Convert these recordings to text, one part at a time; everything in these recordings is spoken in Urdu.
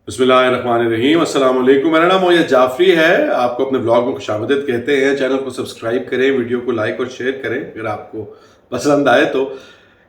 بسم اللہ الرحمن الرحیم، السلام علیکم۔ میرا نام مویت جعفری ہے، آپ کو اپنے بلاگ میں خوشامدد کہتے ہیں۔ چینل کو سبسکرائب کریں، ویڈیو کو لائک اور شیئر کریں اگر آپ کو پسند آئے تو۔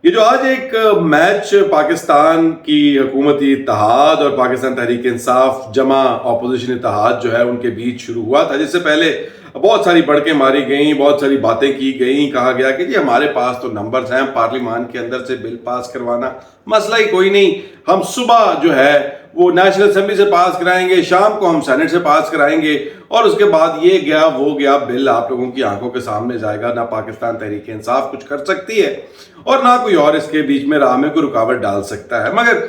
یہ جو آج ایک میچ پاکستان کی حکومتی اتحاد اور پاکستان تحریک انصاف جمع اپوزیشن اتحاد جو ہے ان کے بیچ شروع ہوا تھا، جس سے پہلے بہت ساری بڑکیں ماری گئیں، بہت ساری باتیں کی گئیں، کہا گیا کہ جی ہمارے پاس تو نمبرز ہیں پارلیمان کے اندر سے بل پاس کروانا، مسئلہ ہی کوئی نہیں، ہم صبح جو ہے وہ نیشنل اسمبلی سے پاس کرائیں گے، شام کو ہم سینٹ سے پاس کرائیں گے، اور اس کے بعد یہ گیا وہ گیا، بل آپ لوگوں کی آنکھوں کے سامنے جائے گا۔ نہ پاکستان تحریک انصاف کچھ کر سکتی ہے اور نہ کوئی اور اس کے بیچ میں راہ میں کوئی رکاوٹ ڈال سکتا ہے، مگر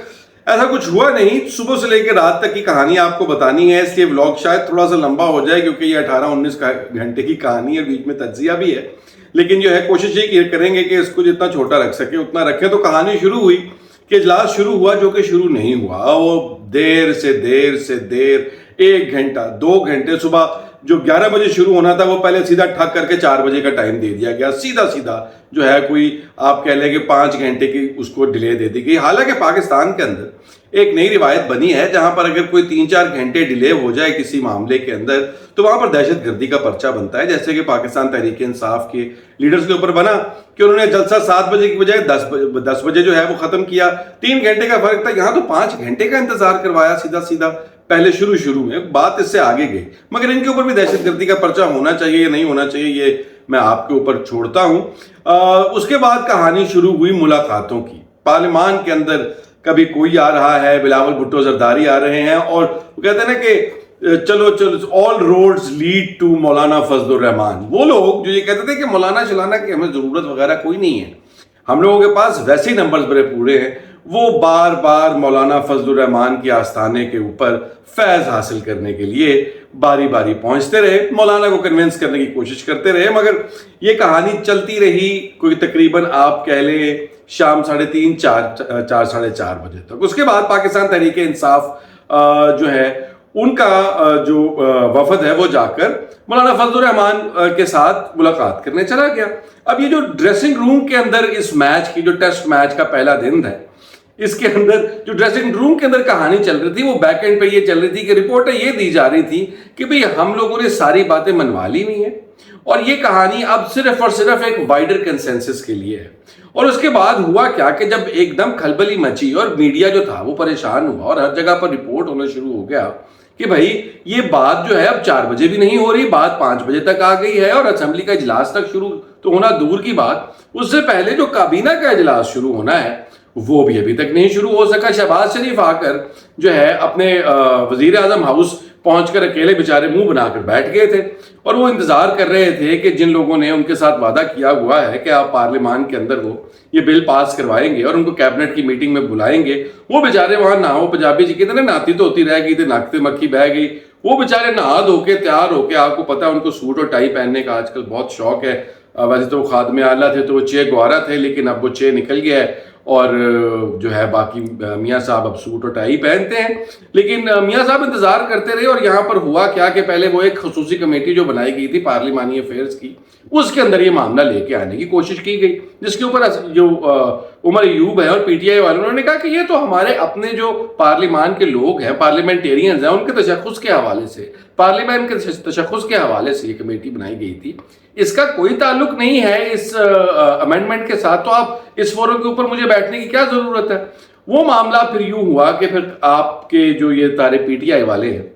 ایسا کچھ ہوا نہیں۔ صبح سے لے کے رات تک کی کہانی آپ کو بتانی ہے، اس لیے ولاگ شاید تھوڑا سا لمبا ہو جائے کیونکہ یہ 18-19 گھنٹے کی کہانی ہے، بیچ میں تجزیہ بھی ہے، لیکن جو ہے کوشش یہ کریں گے کہ اس کو جتنا چھوٹا رکھ سکے اتنا رکھیں۔ تو کہانی شروع ہوئی کہ اجلاس شروع ہوا، جو کہ شروع نہیں ہوا، وہ دیر سے دیر 1 گھنٹہ 2 گھنٹے، صبح جو 11 بجے شروع ہونا تھا وہ پہلے سیدھا ٹھک کر کے 4 بجے کا ٹائم دے دیا گیا، سیدھا جو ہے کوئی آپ کہہ لیں کہ 5 گھنٹے کی اس کو ڈیلے دے دی گئی۔ حالانکہ پاکستان کے اندر ایک نئی روایت بنی ہے جہاں پر اگر کوئی 3-4 گھنٹے ڈیلے ہو جائے کسی معاملے کے اندر تو وہاں پر دہشت گردی کا پرچہ بنتا ہے، جیسے کہ پاکستان تحریک انصاف کے لیڈرز کے اوپر بنا کہ انہوں نے جلسہ 7 بجے کی بجائے 10 بجے جو ہے وہ ختم کیا۔ 3 گھنٹے کا فرق تھا، یہاں تو 5 گھنٹے کا انتظار کروایا سیدھا پہلے شروع میں، بات اس سے آگے گئی۔ مگر ان کے اوپر بھی دہشت گردی کا پرچہ ہونا چاہیے یا نہیں ہونا چاہیے یہ میں آپ کے اوپر چھوڑتا ہوں۔ اس کے بعد کہانی شروع ہوئی ملاقاتوں کی۔ پارلیمان کے اندر کبھی کوئی آ رہا ہے، بلاول بھٹو زرداری آ رہے ہیں، اور وہ کہتے ہیں نا کہ چلو all roads lead to مولانا فضل الرحمان۔ وہ لوگ جو یہ کہتے تھے کہ مولانا شلانا کی ہمیں ضرورت وغیرہ کوئی نہیں ہے، ہم لوگوں کے پاس ویسے ہی نمبرز بڑے پورے ہیں، وہ بار مولانا فضل الرحمان کی آستانے کے اوپر فیض حاصل کرنے کے لیے باری پہنچتے رہے، مولانا کو کنونس کرنے کی کوشش کرتے رہے، مگر یہ کہانی چلتی رہی کوئی تقریباً آپ کہہ لیں شام 3:30 4 بجے تک۔ اس کے بعد پاکستان تحریک انصاف جو ہے ان کا جو وفد ہے وہ جا کر مولانا فضل الرحمان کے ساتھ ملاقات کرنے چلا گیا۔ اب یہ جو ڈریسنگ روم کے اندر اس میچ کی جو ٹیسٹ میچ کا پہلا دن ہے، اس کے اندر جو ڈریسنگ روم کے اندر کہانی چل رہی تھی وہ بیک اینڈ پہ یہ چل رہی تھی کہ رپورٹیں یہ دی جا رہی تھی کہ بھئی ہم لوگوں نے ساری باتیں منوا لی ہوئی ہیں اور یہ کہانی اب صرف اور صرف ایک وائڈر کنسنسس کے لیے ہے۔ اور اس کے بعد ہوا کیا کہ جب ایک دم کھلبلی مچی اور میڈیا جو تھا وہ پریشان ہوا اور ہر جگہ پر رپورٹ ہونا شروع ہو گیا کہ بھائی یہ بات جو ہے اب 4 بجے بھی نہیں ہو رہی، بات 5 بجے تک آ گئی ہے، اور اسمبلی کا اجلاس تک شروع تو ہونا دور کی بات، اس سے پہلے جو کابینہ کا اجلاس شروع ہونا ہے وہ بھی ابھی تک نہیں شروع ہو سکا۔ شہباز شریف آ کر جو ہے اپنے وزیر اعظم ہاؤس پہنچ کر اکیلے بیچارے منہ بنا کر بیٹھ گئے تھے اور وہ انتظار کر رہے تھے کہ جن لوگوں نے ان کے ساتھ وعدہ کیا ہوا ہے کہ آپ پارلیمان کے اندر وہ یہ بل پاس کروائیں گے اور ان کو کیبنٹ کی میٹنگ میں بلائیں گے، وہ بیچارے وہاں نہ ہو، پنجابی جی کہتے ہیں ناتی تو ہوتی رہ گئی تھی، ناکتے مکھی بہ گئی، وہ بیچارے نہا دھو کے تیار ہو کے، آپ کو پتا ہے ان کو سوٹ اور ٹائی پہننے کا آج کل بہت شوق ہے، ویسے تو وہ خادم اعلیٰ تھے تو وہ چے گوارا تھے، لیکن اب وہ چے نکل گیا ہے اور جو ہے باقی میاں صاحب اب سوٹ اور ٹائی پہنتے ہیں، لیکن میاں صاحب انتظار کرتے رہے۔ اور یہاں پر ہوا کیا کہ پہلے وہ ایک خصوصی کمیٹی جو بنائی گئی تھی پارلیمانی افیئرز کی، اس کے اندر یہ معاملہ لے کے آنے کی کوشش کی گئی، جس کے اوپر جو عمر ایوب ہے اور پی ٹی آئی والوں، انہوں نے کہا کہ یہ تو ہمارے اپنے جو پارلیمان کے لوگ ہیں، پارلیمنٹیرینز ہیں، ان کے تشخص کے حوالے سے، پارلیمان کے تشخص کے حوالے سے یہ کمیٹی بنائی گئی تھی، اس کا کوئی تعلق نہیں ہے اس امینڈمنٹ کے ساتھ، تو آپ اس فورم کے اوپر مجھے بیٹھنے کی کیا ضرورت ہے۔ وہ معاملہ پھر یوں ہوا کہ پھر آپ کے جو یہ سارے پی ٹی آئی والے ہیں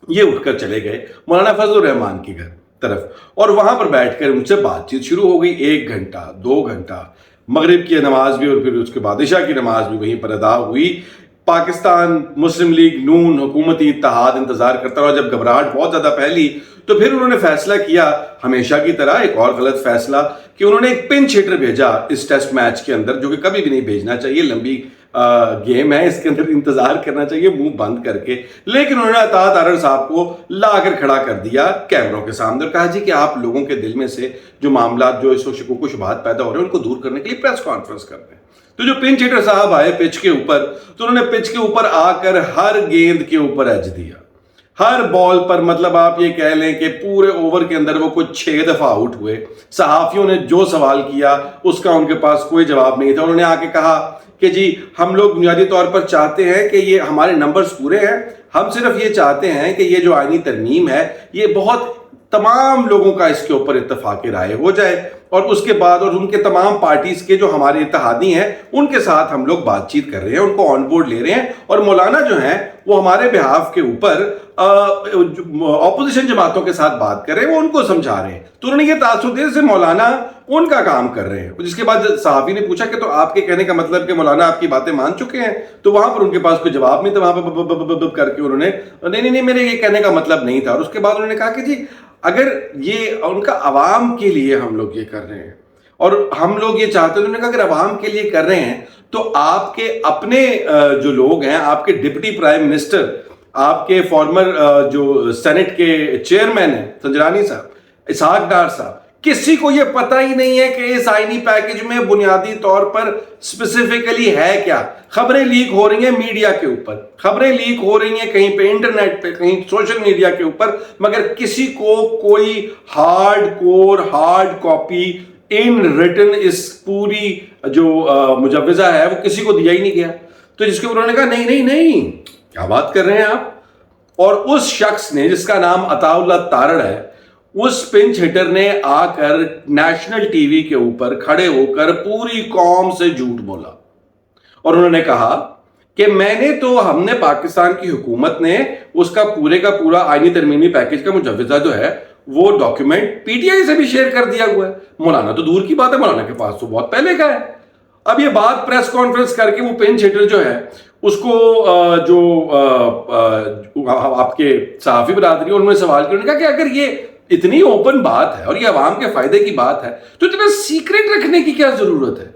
یہ اٹھ کر چلے گئے مولانا فضل الرحمان کی طرف اور وہاں پر بیٹھ کر ان سے بات چیت شروع ہو گئی۔ 1 گھنٹہ 2 گھنٹہ مغرب کی نماز بھی اور پھر اس کے بعد عشاء کی نماز بھی وہیں پر ادا ہوئی۔ پاکستان مسلم لیگ نون حکومتی اتحاد انتظار کرتا رہا، جب گھبراہٹ بہت زیادہ پھیلی تو پھر انہوں نے فیصلہ کیا، ہمیشہ کی طرح ایک اور غلط فیصلہ، کہ انہوں نے ایک پنچ ہٹر بھیجا اس ٹیسٹ میچ کے اندر، جو کہ کبھی بھی نہیں بھیجنا چاہیے، لمبی گیم ہے، اس کے اندر انتظار کرنا چاہیے منہ بند کر کے، لیکن انہوں نے عطاۃ ارر صاحب کو لا کر کھڑا کر دیا کیمروں کے سامنے اور کہا جی کہ آپ لوگوں کے دل میں سے جو معاملات جو اس وقت شکوک و شبہات پیدا ہو رہے ہیں ان کو دور کرنے کے لیے پریس کانفرنس کر رہے ہیں۔ تو جو پنچ ہٹر صاحب آئے پچ کے اوپر، تو انہوں نے پچ کے اوپر آ کر ہر گیند کے اوپر ایج دیا، ہر بال پر مطلب آپ یہ کہہ لیں کہ پورے اوور کے اندر وہ کچھ 6 دفعہ آؤٹ ہوئے. صحافیوں نے جو سوال کیا اس کا ان کے پاس کوئی جواب نہیں تھا. انہوں نے آ کے کہا کہ جی ہم لوگ بنیادی طور پر چاہتے ہیں کہ یہ ہمارے نمبرز پورے ہیں, ہم صرف یہ چاہتے ہیں کہ یہ جو آئینی ترمیم ہے یہ بہت تمام لوگوں کا اس کے اوپر اتفاق رائے ہو جائے, اور اس کے بعد اور ان کے تمام پارٹیز کے جو ہمارے اتحادی ہیں ان کے ساتھ ہم لوگ بات چیت کر رہے ہیں, ان کو آن بورڈ لے رہے ہیں, اور مولانا جو ہیں وہ ہمارے بہاف کے اوپر اپوزیشن جماعتوں کے ساتھ بات کر رہے ہیں, وہ ان کو سمجھا رہے ہیں. تو انہوں نے یہ تاثر دیا جیسے مولانا ان کا کام کر رہے ہیں. جس کے بعد صحافی نے پوچھا کہ تو آپ کے کہنے کا مطلب کہ مولانا آپ کی باتیں مان چکے ہیں, تو وہاں پر ان کے پاس کوئی جواب نہیں تھا. وہاں پہ کر کے انہوں نے نہیں میرے یہ کہنے کا مطلب نہیں تھا. اور اس کے بعد انہوں نے کہا کہ جی اگر یہ ان کا عوام کے لیے ہم لوگ یہ کر رہے ہیں اور ہم لوگ یہ چاہتے ہیں, انہوں نے کہا اگر عوام کے لیے کر رہے ہیں تو آپ کے اپنے جو لوگ ہیں, آپ کے ڈپٹی پرائم منسٹر, آپ کے فارمر جو سینٹ کے چیئرمین ہیں سنجرانی صاحب, اسحاق ڈار صاحب, کسی کو یہ پتہ ہی نہیں ہے کہ اس آئینی پیکج میں بنیادی طور پر اسپیسیفکلی ہے کیا. خبریں لیک ہو رہی ہیں میڈیا کے اوپر, خبریں لیک ہو رہی ہیں کہیں پہ انٹرنیٹ پہ, کہیں سوشل میڈیا کے اوپر, مگر کسی کو کوئی ہارڈ کاپی ان ریٹن اس پوری جو مجوزہ ہے وہ کسی کو دیا ہی نہیں گیا. تو جس کے اوپر انہوں نے کہا نہیں کیا بات کر رہے ہیں آپ. اور اس شخص نے جس کا نام عطا اللہ تارڑ ہے, اس پنچ ہٹر نے آ کر نیشنل ٹی وی کے اوپر کھڑے ہو کر پوری قوم سے جھوٹ بولا, اور انہوں نے کہا کہ ہم نے پاکستان کی حکومت نے اس کا پورے کا پورا آئینی ترمیمی پیکج کا مجوزہ جو ہے وہ ڈاکیومنٹ پی ٹی آئی سے بھی شیئر کر دیا ہوا ہے. مولانا تو دور کی بات ہے, مولانا کے پاس تو بہت پہلے کا ہے. اب یہ بات پریس کانفرنس کر کے وہ پنچ ہٹر جو ہے اس کو جو آپ کے صحافی برادری انہوں نے سوال کیا, انہوں نے کہا کہ اگر یہ اتنی اوپن بات ہے اور یہ عوام کے فائدے کی بات ہے تو اتنا سیکرٹ رکھنے کی کیا ضرورت ہے,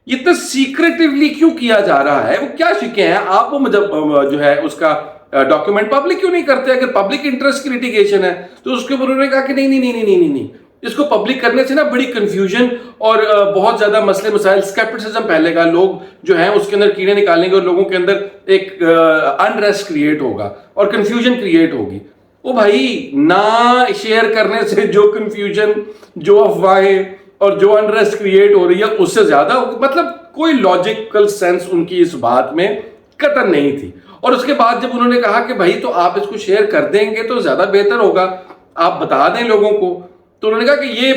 یہ اتنا سیکریٹیولی کیوں کیا جا رہا ہے, وہ کیا شکیں ہیں آپ, وہ جو ہے اس کا ڈاکیومنٹ پبلک کیوں نہیں کرتے. اگر پبلک انٹرسٹ کی لیٹیگیشن ہے تو اس کے اوپر انہوں نے کہا کہ نہیں, اس کو پبلک کرنے سے نا بڑی کنفیوژن اور بہت زیادہ مسئلے مسائل, اسکیپٹسزم پھیلے گا, لوگ جو ہیں اس کے اندر کیڑے نکالیں گے اور لوگوں کے اندر ایک انریسٹ کریٹ ہوگا اور کنفیوژن کریٹ ہوگی. او بھائی, نہ شیئر کرنے سے جو کنفیوژن, جو افواہیں اور جو انریسٹ کریٹ ہو رہی ہے اس سے زیادہ, مطلب کوئی لاجیکل سینس ان کی اس بات میں قطعاً نہیں تھی. اور اس کے بعد جب انہوں نے کہا کہ بھائی تو آپ اس کو شیئر کر دیں گے تو زیادہ بہتر ہوگا, آپ بتا دیں لوگوں کو, تو انہوں نے کہا کہ یہ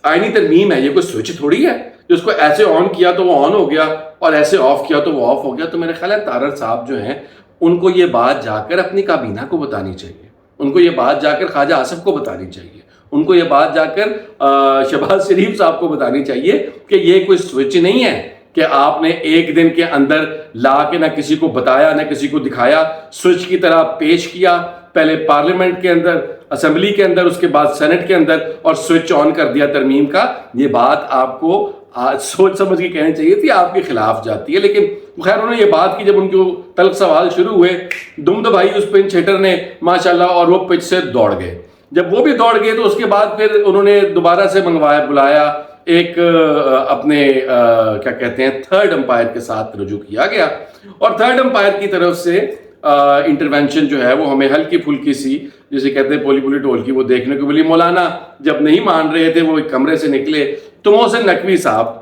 آئینی ترمیم ہے, یہ کوئی سوئچ تھوڑی ہے جو اس کو ایسے آن کیا تو وہ آن ہو گیا اور ایسے آف کیا تو وہ آف ہو گیا. تو میرے خیال ہے تارڑ صاحب جو ہیں ان کو یہ بات جا کر اپنی کابینہ کو بتانی چاہیے, ان کو یہ بات جا کر خواجہ آصف کو بتانی چاہیے, ان کو یہ بات جا کر شہباز شریف صاحب کو بتانی چاہیے کہ یہ کوئی سوئچ نہیں ہے کہ آپ نے ایک دن کے اندر لا کے نہ کسی کو بتایا نہ کسی کو دکھایا, سوئچ کی طرح پیش کیا, پہلے پارلیمنٹ کے اندر, اسمبلی کے اندر, اس کے بعد سینٹ کے اندر, اور سوئچ آن کر دیا ترمیم کا. یہ بات آپ کو سوچ سمجھ کے کہنی چاہیے تھی, آپ کے خلاف جاتی ہے. لیکن خیر انہوں نے یہ بات کی جب ان کو تلخ سوال شروع ہوئے, دم دبائی اس پنچ ہٹر نے ماشاءاللہ, اور وہ پچ سے دوڑ گئے. جب وہ بھی دوڑ گئے تو اس کے بعد پھر انہوں نے دوبارہ سے بلایا, ایک اپنے کیا کہتے ہیں تھرڈ امپائر کے ساتھ رجوع کیا گیا, اور تھرڈ امپائر کی طرف سے انٹروینشن جو ہے وہ ہمیں ہلکی پھلکی سی, جسے کہتے ہیں پولی پولی ٹول کی, وہ دیکھنے کو ملی. مولانا جب نہیں مان رہے تھے وہ ایک کمرے سے نکلے تو محسن نقوی صاحب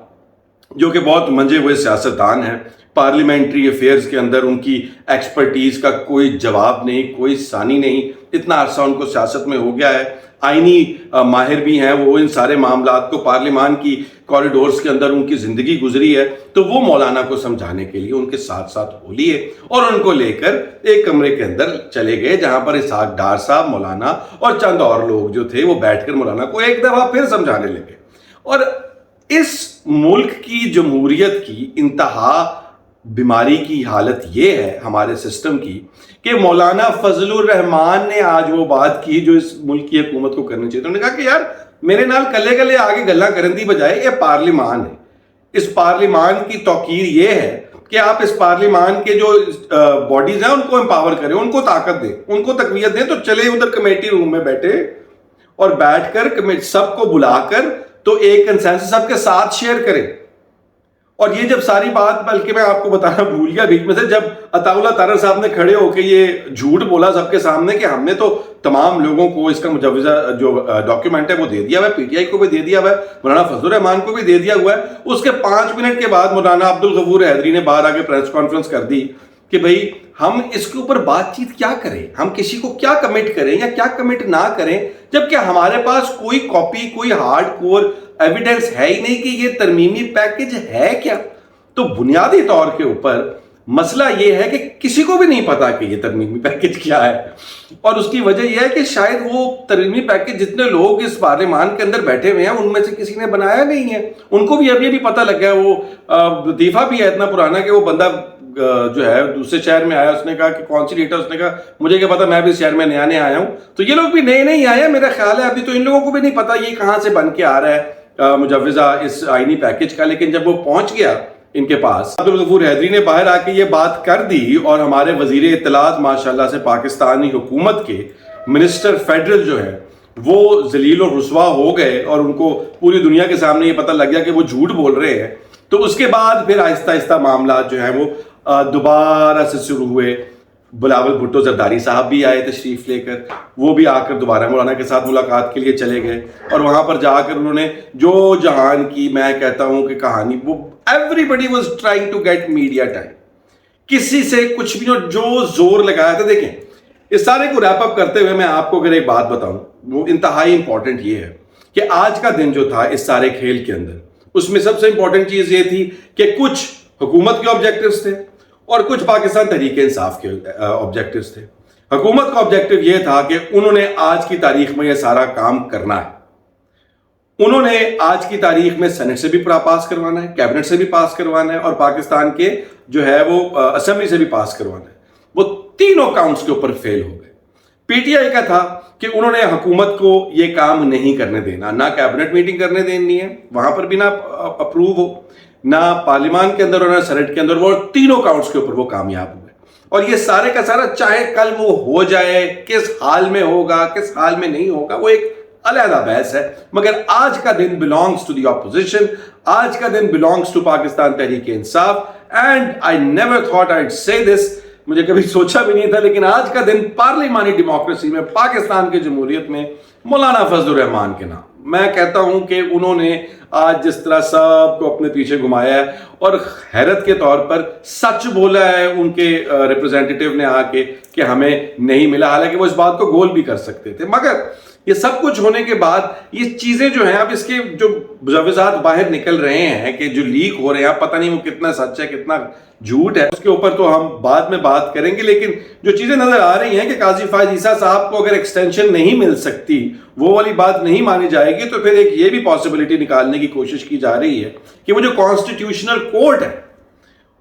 جو کہ بہت منجے ہوئے سیاستدان ہیں, پارلیمنٹری افیئرز کے اندر ان کی ایکسپرٹیز کا کوئی جواب نہیں, کوئی ثانی نہیں, اتنا عرصہ ان کو سیاست میں ہو گیا ہے, آئینی ماہر بھی ہیں, وہ ان سارے معاملات کو پارلیمان کی کوریڈورز کے اندر ان کی زندگی گزری ہے. تو وہ مولانا کو سمجھانے کے لیے ان کے ساتھ ساتھ ہو لیے اور ان کو لے کر ایک کمرے کے اندر چلے گئے, جہاں پر اسحاق ڈار صاحب, مولانا اور چند اور لوگ جو تھے وہ بیٹھ کر مولانا کو ایک دفعہ پھر سمجھانے لگے. اور اس ملک کی جمہوریت کی انتہا بیماری کی حالت یہ ہے ہمارے سسٹم کی کہ مولانا فضل الرحمان نے آج وہ بات کی جو اس ملک کی حکومت کو کرنی چاہیے. انہوں نے کہا کہ یار میرے نال کلے کلے آگے گلا کرن دی بجائے یہ پارلیمان ہے, اس پارلیمان کی توقیر یہ ہے کہ آپ اس پارلیمان کے جو باڈیز ہیں ان کو امپاور کریں, ان کو طاقت دیں, ان کو تقویت دیں. تو چلے ادھر کمیٹی روم میں بیٹھے اور بیٹھ کر سب کو بلا کر تو ایک کنسنسس سب کے ساتھ شیئر کریں. اور یہ جب ساری بات، بلکہ میں آپ کو بتانا بھول گیا بیچ میں سے، جب عطا اللہ طاہر صاحب نے کھڑے ہو کے یہ جھوٹ بولا سب کے سامنے کہ ہم نے تو تمام لوگوں کو اس کا مجوزہ جو ڈاکیومنٹ ہے وہ دے دیا ہوا ہے، پی ٹی آئی کو بھی دے دیا ہوا ہے، مولانا فضل الرحمان کو بھی دے دیا ہوا ہے، اس کے 5 منٹ کے بعد مولانا عبدالغفور حیدری نے باہر آ کے پریس کانفرنس کر دی کہ بھئی ہم اس کے اوپر بات چیت کیا کریں، ہم کسی کو کیا کمٹ کریں یا کیا کمٹ نہ کریں، جبکہ ہمارے پاس کوئی کاپی، کوئی ہارڈ کور ایویڈنس ہے ہی نہیں کہ یہ ترمیمی پیکج ہے کیا۔ تو بنیادی طور کے اوپر مسئلہ یہ ہے کہ کسی کو بھی نہیں پتا کہ یہ ترمیمی پیکج کیا ہے، اور اس کی وجہ یہ ہے کہ شاید وہ ترمیمی پیکج جتنے لوگ اس پارلیمان کے اندر بیٹھے ہوئے ہیں ان میں سے کسی نے بنایا نہیں ہے، ان کو بھی اب یہ بھی پتہ لگ گیا۔ وہ لطیفہ بھی ہے اتنا پرانا کہ وہ بندہ جو ہے دوسرے شہر میں آیا، اس نے کہا کہ کون سی ڈیٹ ہے، اس نے کہا مجھے کیا پتا، میں بھی اس شہر میں نیا نیا آیا ہوں۔ تو یہ لوگ بھی نئے نہیں آئے ہیں، میرا خیال ہے ابھی تو ان لوگوں کو بھی نہیں پتا یہ کہاں سے بن کے آ رہا ہے مجوزہ اس آئینی پیکج کا، لیکن جب وہ پہنچ گیا ان کے پاس، عبدالغفور حیدری نے باہر آ کے یہ بات کر دی، اور ہمارے وزیر اطلاعات ماشاءاللہ سے پاکستانی حکومت کے منسٹر فیڈرل جو ہے وہ ذلیل و رسوا ہو گئے، اور ان کو پوری دنیا کے سامنے یہ پتہ لگ گیا کہ وہ جھوٹ بول رہے ہیں۔ تو اس کے بعد پھر آہستہ آہستہ معاملات جو ہیں وہ دوبارہ سے شروع ہوئے۔ بلاول بھٹو زرداری صاحب بھی آئے تشریف لے کر، وہ بھی آ کر دوبارہ مولانا کے ساتھ ملاقات کے لیے چلے گئے، اور وہاں پر جا کر انہوں نے جو جہان کی، میں کہتا ہوں کہ کہانی، وہ everybody was trying to get media time، کسی سے کچھ بھی جو زور لگایا تھا۔ دیکھیں اس سارے کو ریپ اپ کرتے ہوئے میں آپ کو اگر ایک بات بتاؤں، وہ انتہائی امپورٹنٹ یہ ہے کہ آج کا دن جو تھا اس سارے کھیل کے اندر، اس میں سب سے امپورٹنٹ چیز یہ تھی کہ کچھ حکومت کے آبجیکٹیوز تھے اور کچھ پاکستان تحریک انصاف کے آبجیکٹیوز تھے۔ حکومت کا آبجیکٹیو یہ تھا کہ انہوں نے آج کی تاریخ میں یہ سارا کام کرنا ہے، انہوں نے آج کی تاریخ میں سینٹ سے بھی پاس کروانا ہے، کیبنٹ سے بھی پاس کروانا ہے، اور پاکستان کے جو ہے وہ اسمبلی سے بھی پاس کروانا ہے۔ وہ تینوں کاؤنٹس کے اوپر فیل ہو گئے۔ پی ٹی آئی کا تھا کہ انہوں نے حکومت کو یہ کام نہیں کرنے دینا، نہ کیبنٹ میٹنگ کرنے دینی ہے وہاں پر بھی، نہ اپروو ہو، نہ پارلیمان کے اندر اور نہ سینٹ کے اندر، وہ تینوں کاؤنٹس کے اوپر وہ کامیاب ہوئے۔ اور یہ سارے کا سارا چاہے کل وہ ہو جائے، کس حال میں ہوگا کس حال میں نہیں ہوگا وہ ایک علیحدہ بحث ہے، مگر آج کا دن belongs to the opposition، آج کا دن belongs to Pakistan Tehreek Insaf, and I never thought I'd say this، مجھے کبھی سوچا بھی نہیں تھا، لیکن آج کا دن پارلیمانی ڈیموکریسی میں، پاکستان کی جمہوریت میں مولانا فضل الرحمان کے نام، میں کہتا ہوں کہ انہوں نے آج جس طرح سب کو اپنے پیچھے گھمایا ہے، اور حیرت کے طور پر سچ بولا ہے ان کے ریپرزینٹیٹیو نے آ کے کہ ہمیں نہیں ملا، حالانکہ وہ اس بات کو گول بھی کر سکتے تھے۔ مگر یہ سب کچھ ہونے کے بعد یہ چیزیں جو ہیں، اب اس کے جو مجوزات باہر نکل رہے ہیں کہ جو لیک ہو رہے ہیں، پتہ نہیں وہ کتنا سچ ہے کتنا جھوٹ ہے، اس کے اوپر تو ہم بعد میں بات کریں گے، لیکن جو چیزیں نظر آ رہی ہیں کہ قاضی فائز عیسیٰ صاحب کو اگر ایکسٹینشن نہیں مل سکتی، وہ والی بات نہیں مانی جائے گی، تو پھر ایک یہ بھی پاسبلٹی نکالنے کی کوشش کی جا رہی ہے کہ وہ جو کانسٹیٹیوشنل کورٹ ہے،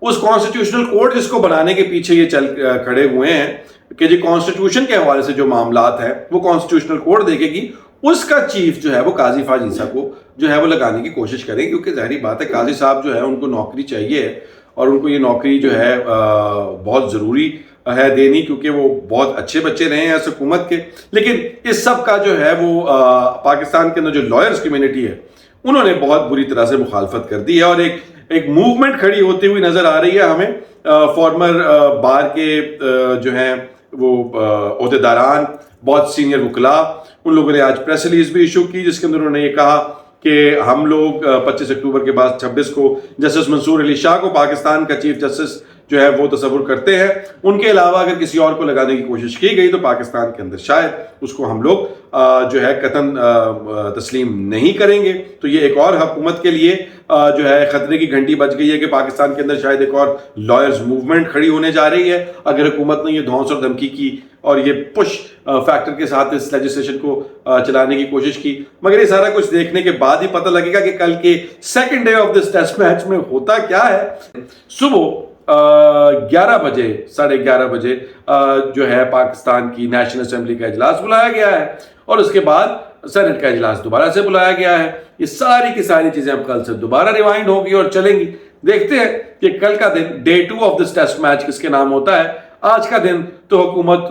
اس کانسٹیٹیوشنل کورٹ جس کو بنانے کے پیچھے یہ چل کھڑے ہوئے ہیں کہ جی کانسٹیٹیوشن کے حوالے سے جو معاملات ہیں وہ کانسٹیٹیوشنل کورٹ دیکھے گی، اس کا چیف جو ہے وہ قاضی فائز عیسیٰ کو جو ہے وہ لگانے کی کوشش کریں، کیونکہ ظاہری بات ہے قاضی صاحب جو ہے ان کو نوکری چاہیے، اور ان کو یہ نوکری جو ہے بہت ضروری ہے دینی، کیونکہ وہ بہت اچھے بچے رہے ہیں اس حکومت کے۔ لیکن اس سب کا جو ہے وہ پاکستان کے اندر جو لائرز کمیونٹی ہے انہوں نے بہت بری طرح سے مخالفت کر دی ہے، اور ایک موومنٹ کھڑی ہوتی ہوئی نظر آ رہی ہے ہمیں۔ فارمر بار کے جو ہیں وہ عہدیداران، بہت سینئر وکلاء، ان لوگوں نے آج پریس ریلیز بھی ایشو کی جس کے اندر انہوں نے یہ کہا کہ ہم لوگ 25 اکتوبر کے بعد 26 کو جسٹس منصور علی شاہ کو پاکستان کا چیف جسٹس جو ہے وہ تصور کرتے ہیں، ان کے علاوہ اگر کسی اور کو لگانے کی کوشش کی گئی تو پاکستان کے اندر شاید اس کو ہم لوگ جو ہے قطعاً تسلیم نہیں کریں گے۔ تو یہ ایک اور حکومت کے لیے جو ہے خطرے کی گھنٹی بج گئی ہے کہ پاکستان کے اندر شاید ایک اور لائرز موومنٹ کھڑی ہونے جا رہی ہے، اگر حکومت نے یہ دھونس اور دھمکی کی اور یہ پش فیکٹر کے ساتھ اس لیجسلیشن کو چلانے کی کوشش کی۔ مگر یہ سارا کچھ دیکھنے کے بعد ہی پتہ لگے گا کہ کل کے second day of this test match میں ہوتا کیا ہے۔ صبح 11 بجے 11:30 بجے جو ہے پاکستان کی نیشنل اسمبلی کا اجلاس بلایا گیا ہے، اور اس کے بعد سینٹ کا اجلاس دوبارہ سے بلایا گیا ہے۔ یہ ساری کی ساری چیزیں اب کل سے دوبارہ ریوائنڈ ہوگی اور چلیں گی۔ دیکھتے ہیں کہ کل کا دن day 2 of this test match کس کے نام ہوتا ہے۔ آج کا دن تو حکومت